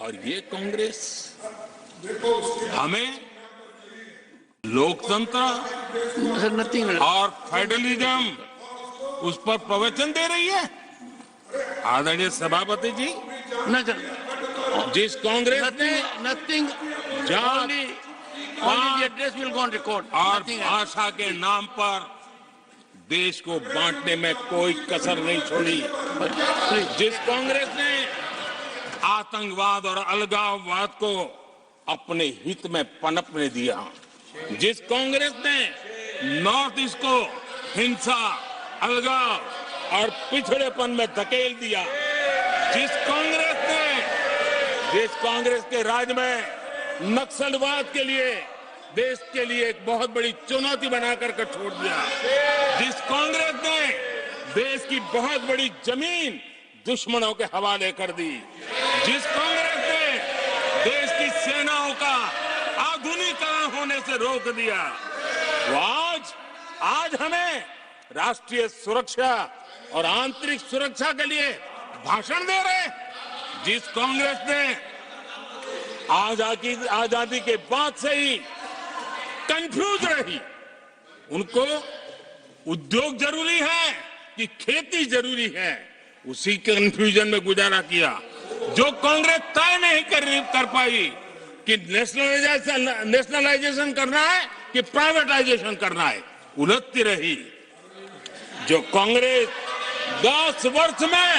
और ये कांग्रेस हमें लोकतंत्र और फेडरलिज्म उस पर प्रवचन दे रही है। आदरणीय सभापति जी, जिस कांग्रेस ने और भाषा के नाम पर देश को बांटने में कोई कसर नहीं छोड़ी, जिस कांग्रेस ने आतंकवाद और अलगाववाद को अपने हित में पनपने दिया, जिस कांग्रेस ने नॉर्थ ईस्ट को हिंसा, अलगाव और पिछड़ेपन में धकेल दिया, जिस कांग्रेस के राज में नक्सलवाद के लिए देश के लिए एक बहुत बड़ी चुनौती बनाकर के छोड़ दिया, जिस कांग्रेस ने देश की बहुत बड़ी जमीन दुश्मनों के हवाले कर दी, जिस कांग्रेस ने देश की सेनाओं का आधुनिकीकरण होने से रोक दिया, वो आज हमें राष्ट्रीय सुरक्षा और आंतरिक सुरक्षा के लिए भाषण दे रहे हैं। जिस कांग्रेस ने आजादी के बाद से ही कंफ्यूज रही, उनको उद्योग जरूरी है कि खेती जरूरी है, उसी कंफ्यूजन में गुजारा किया। जो कांग्रेस तय नहीं कर पाई कि नेशनलाइजेशन करना है कि प्राइवेटाइजेशन करना है, उलझती रही। जो कांग्रेस 10 वर्ष में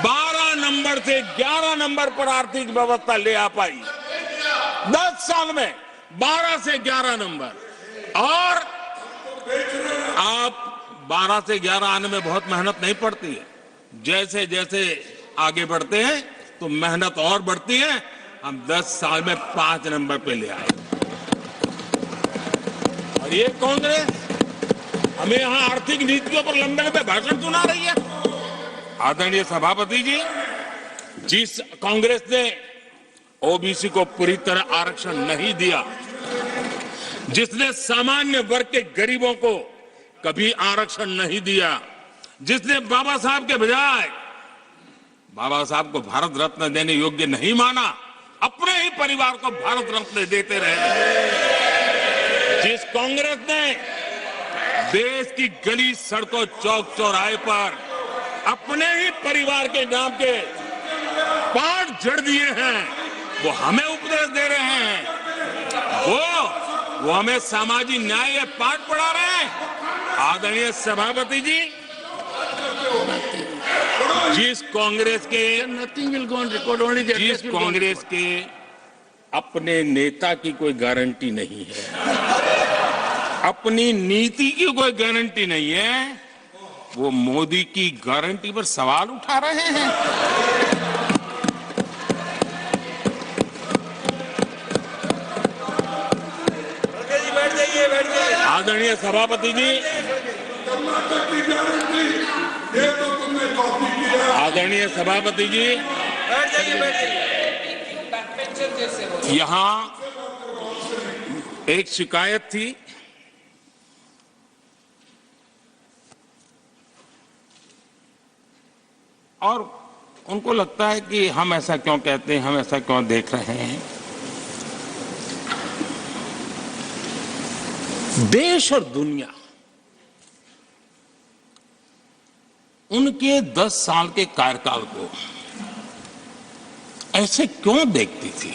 12 नंबर से 11 नंबर पर आर्थिक व्यवस्था ले आ पाई, 10 साल में 12 से 11 नंबर। और आप 12 से 11 आने में बहुत मेहनत नहीं पड़ती है, जैसे जैसे आगे बढ़ते हैं तो मेहनत और बढ़ती है। हम 10 साल में 5 नंबर पे ले आए। और ये कांग्रेस हमें यहां आर्थिक नीतियों पर लंबे लंबे भाषण सुना रही है। आदरणीय सभापति जी, जिस कांग्रेस ने ओबीसी को पूरी तरह आरक्षण नहीं दिया, जिसने सामान्य वर्ग के गरीबों को कभी आरक्षण नहीं दिया, जिसने बाबा साहब के बजाय बाबा साहब को भारत रत्न देने योग्य नहीं माना, अपने ही परिवार को भारत रत्न देते रहे, जिस कांग्रेस ने देश की गली सड़कों चौक चौराहे पर अपने ही परिवार के नाम के पाठ जड़ दिए हैं, वो हमें उपदेश दे रहे हैं, वो हमें सामाजिक न्याय के पाठ पढ़ा रहे हैं। आदरणीय सभापति जी, जिस कांग्रेस के अपने नेता की कोई गारंटी नहीं है, अपनी नीति की कोई गारंटी नहीं है, वो मोदी की गारंटी पर सवाल उठा रहे हैं। आदरणीय सभापति जी, आदरणीय सभापति जी, यहां एक शिकायत थी, और उनको लगता है कि हम ऐसा क्यों कहते हैं, हम ऐसा क्यों देख रहे हैं। देश और दुनिया उनके 10 साल के कार्यकाल को ऐसे क्यों देखती थी,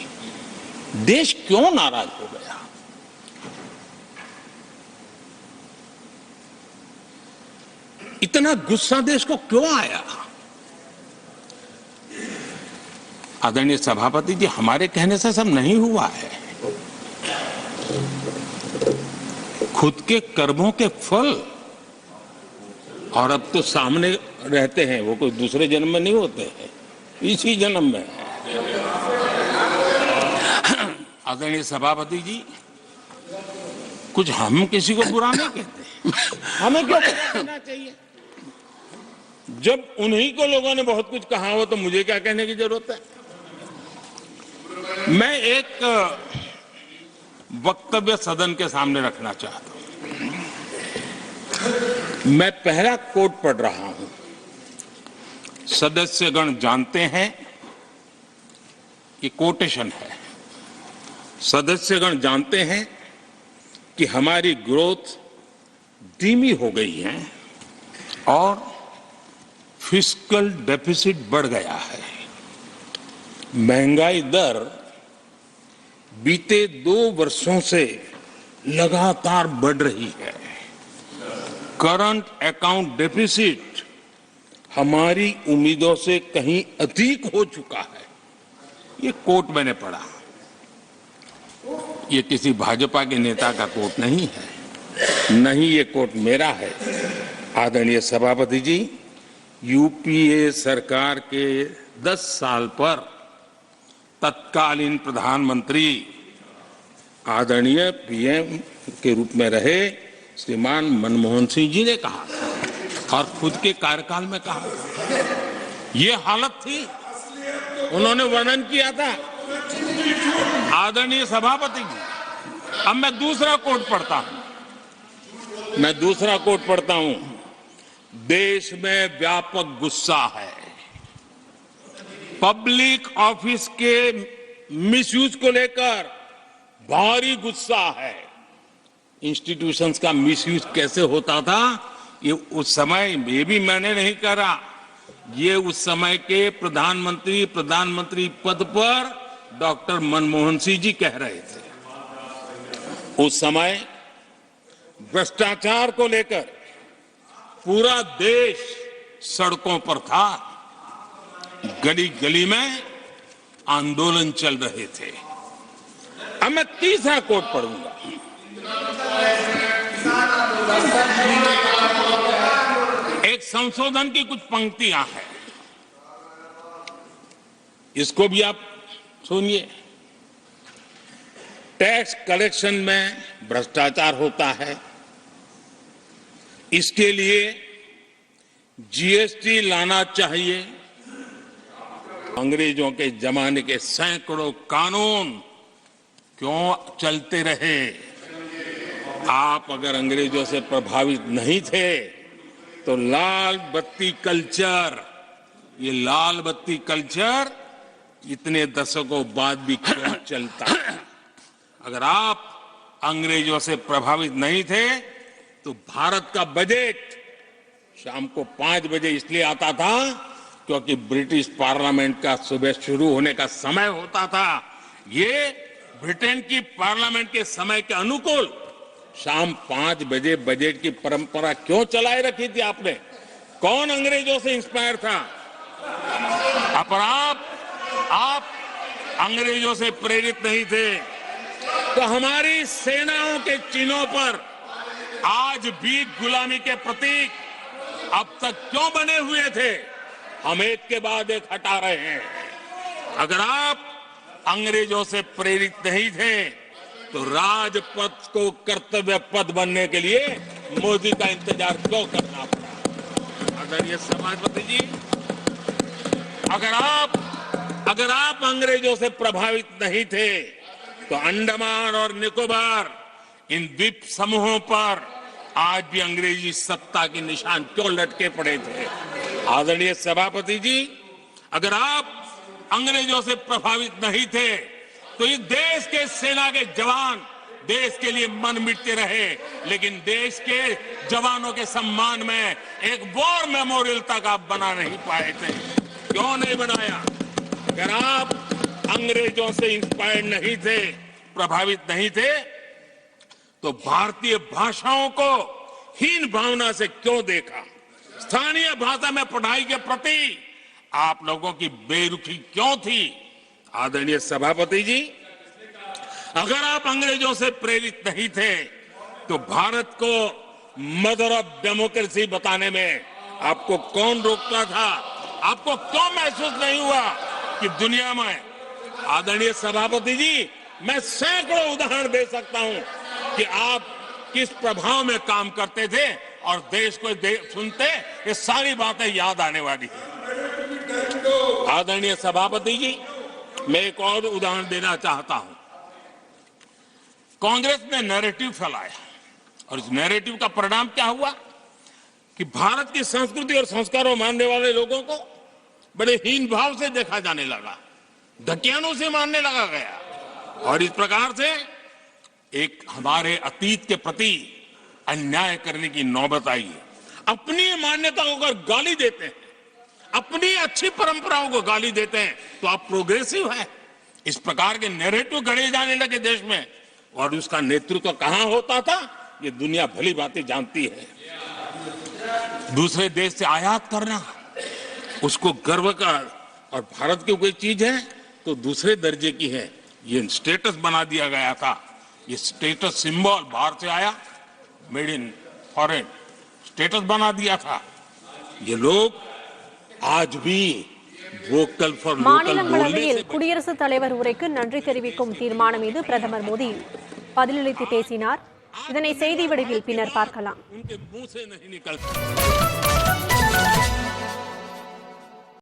देश क्यों नाराज हो गया। इतना गुस्सा देश को क्यों आया। आदरणीय सभापति जी, हमारे कहने से सब नहीं हुआ है, खुद के कर्मों के फल और अब तो सामने रहते हैं, वो कोई दूसरे जन्म में नहीं होते हैं, इसी जन्म में। आदरणीय सभापति जी, कुछ हम किसी को बुरा नहीं कहते, हमें क्यों कहना चाहिए। जब उन्हीं को लोगों ने बहुत कुछ कहा हो तो मुझे क्या कहने की जरूरत है। मैं एक वक्तव्य सदन के सामने रखना चाहता हूं। मैं पहला कोट पढ़ रहा हूं। सदस्यगण जानते हैं, ये कोटेशन है, सदस्यगण जानते हैं कि हमारी ग्रोथ धीमी हो गई है और फिस्कल डेफिसिट बढ़ गया है। महंगाई दर बीते 2 वर्षों से लगातार बढ़ रही है। करंट अकाउंट डेफिसिट हमारी उम्मीदों से कहीं अधिक हो चुका है। ये कोट मैंने पढ़ा, ये किसी भाजपा के नेता का कोट नहीं है, नहीं ये कोट मेरा है। आदरणीय सभापति जी, यूपीए सरकार के 10 साल पर तत्कालीन प्रधानमंत्री आदरणीय पीएम के रूप में रहे श्रीमान मनमोहन सिंह जी ने कहा था और खुद के कार्यकाल में कहा था। ये हालत थी, उन्होंने वर्णन किया था। आदरणीय सभापति जी, अब मैं दूसरा कोट पढ़ता हूं, देश में व्यापक गुस्सा है, पब्लिक ऑफिस के मिसयूज को लेकर भारी गुस्सा है। इंस्टीट्यूशंस का मिसयूज कैसे होता था, ये उस समय ये भी मैंने नहीं करा, ये उस समय के प्रधानमंत्री पद पर डॉक्टर मनमोहन सिंह जी कह रहे थे। उस समय भ्रष्टाचार को लेकर पूरा देश सड़कों पर था, गली गली में आंदोलन चल रहे थे। अब मैं तीसरा कोट पढ़ूंगा। एक संशोधन की कुछ पंक्तियां हैं, इसको भी आप सुनिए। टैक्स कलेक्शन में भ्रष्टाचार होता है, इसके लिए जीएसटी लाना चाहिए। अंग्रेजों के जमाने के सैकड़ों कानून क्यों चलते रहे? आप अगर अंग्रेजों से प्रभावित नहीं थे तो लाल बत्ती कल्चर, ये लाल बत्ती कल्चर इतने दशकों बाद भी क्यों चलता है? अगर आप अंग्रेजों से प्रभावित नहीं थे तो भारत का बजट शाम को 5 बजे इसलिए आता था क्योंकि ब्रिटिश पार्लियामेंट का सुबह शुरू होने का समय होता था। ये ब्रिटेन की पार्लियामेंट के समय के अनुकूल शाम 5 बजे बजट की परंपरा क्यों चलाए रखी थी आपने? कौन अंग्रेजों से इंस्पायर था? पर आप अंग्रेजों से प्रेरित नहीं थे तो हमारी सेनाओं के चिन्हों पर आज भी गुलामी के प्रतीक अब तक क्यों बने हुए थे? हम एक के बाद एक हटा रहे हैं। अगर आप अंग्रेजों से प्रेरित नहीं थे तो राजपथ को कर्तव्य पथ बनने के लिए मोदी का इंतजार क्यों करना पड़ा? आदरणीय सभापति जी, अगर आप अंग्रेजों से प्रभावित नहीं थे तो अंडमान और निकोबार इन द्वीप समूहों पर आज भी अंग्रेजी सत्ता के निशान क्यों लटके पड़े थे? आदरणीय सभापति जी, अगर आप अंग्रेजों से प्रभावित नहीं थे तो इस देश के सेना के जवान देश के लिए मन मिटते रहे, लेकिन देश के जवानों के सम्मान में एक वॉर मेमोरियल तक आप बना नहीं पाए थे। क्यों नहीं बनाया? अगर आप अंग्रेजों से इंस्पायर्ड नहीं थे, प्रभावित नहीं थे, तो भारतीय भाषाओं को हीन भावना से क्यों देखा? स्थानीय भाषा में पढ़ाई के प्रति आप लोगों की बेरुखी क्यों थी? आदरणीय सभापति जी, अगर आप अंग्रेजों से प्रेरित नहीं थे तो भारत को मदर ऑफ डेमोक्रेसी बताने में आपको कौन रोकता था? आपको क्यों महसूस नहीं हुआ कि दुनिया में? आदरणीय सभापति जी, मैं सैकड़ों उदाहरण दे सकता हूं कि आप किस प्रभाव में काम करते थे और देश को सुनते ये सारी बातें याद आने वाली है। आदरणीय सभापति जी, मैं एक और उदाहरण देना चाहता हूं। कांग्रेस ने नैरेटिव फैलाया और इस नैरेटिव का परिणाम क्या हुआ कि भारत की संस्कृति और संस्कारों मानने वाले लोगों को बड़े हीन भाव से देखा जाने लगा, ढकियानों से मारने लगा गया, और इस प्रकार से एक हमारे अतीत के प्रति अन्याय करने की नौबत आई है। अपनी मान्यताओं को गाली देते हैं, अपनी अच्छी परंपराओं को गाली देते हैं, तो आप प्रोग्रेसिव है। इस प्रकार के नैरेटिव गढ़े जाने लगे देश में, और उसका नेतृत्व कहां होता था ये दुनिया भली बातें जानती है। दूसरे देश से आयात करना उसको गर्व का, और भारत की कोई चीज है तो दूसरे दर्जे की है, ये स्टेटस बना दिया गया था। ये स्टेटस सिंबल बाहर से आया, मेड इन फॉरेन स्टेटस बना दिया था। ये लोग आज भी वोकल फॉर लोकल மாநிலங்களவையில் குடியரசுத் தலைவர் உரைக்கு நன்றி தெரிவிக்கும் தீர்மானம் மீது பிரதமர் மோடி பதிலளித்து பேசினார். இதனை செய்தி வடிவில் பின்னர் பார்க்கலாம்.